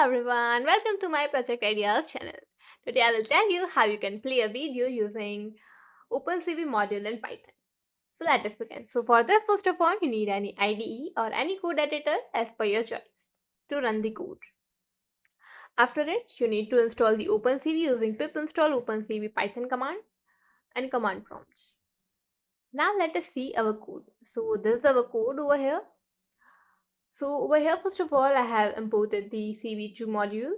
everyone, welcome to my Project Ideas channel. Today I will tell you how you can play a video using OpenCV module in Python. So let us begin. So for this, first of all, you need any IDE or any code editor as per your choice to run the code. After it, you need to install the OpenCV using pip install OpenCV Python command and command prompts. Now let us see our code. So this is our code over here. So over here, first of all, I have imported the CV2 module.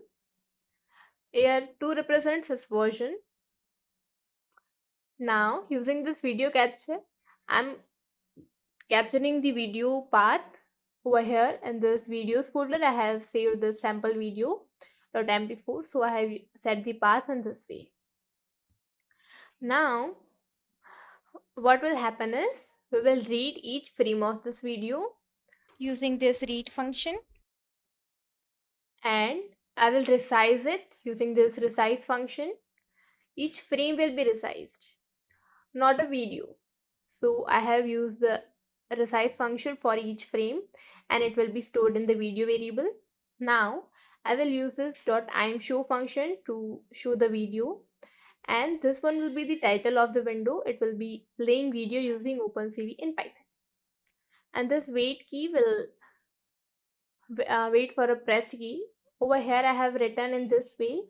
Here 2 represents its version. Now using this video capture, I'm capturing the video path over here in this videos folder. I have saved the sample video.mp4, so I have set the path in this way. Now what will happen is we will read each frame of this video using this read function. and I will resize it using this resize function. Each frame will be resized, not a video. So I have used the resize function for each frame and it will be stored in the video variable. Now I will use this .imshow function to show the video, and this one will be the title of the window. It will be playing video using OpenCV in Python, and this wait key will wait for a pressed key. Over here I have written in this way,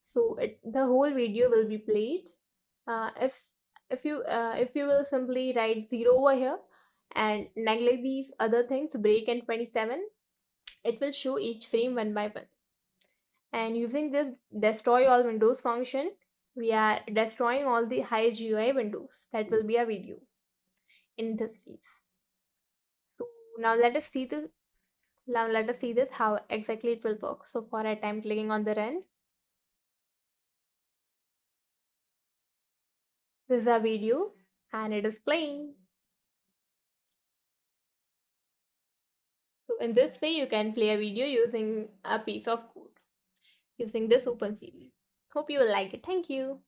so the whole video will be played. If you will simply write 0 over here and neglect these other things, break and 27, it will show each frame one by one. And using this destroy all windows function, we are destroying all the high GUI windows. That will be a video in this case. So now let us see this how exactly it will work. So for it, I'm clicking on the run. This is a video and it is playing. So in this way, you can play a video using a piece of code using this OpenCV. Hope you will like it. Thank you.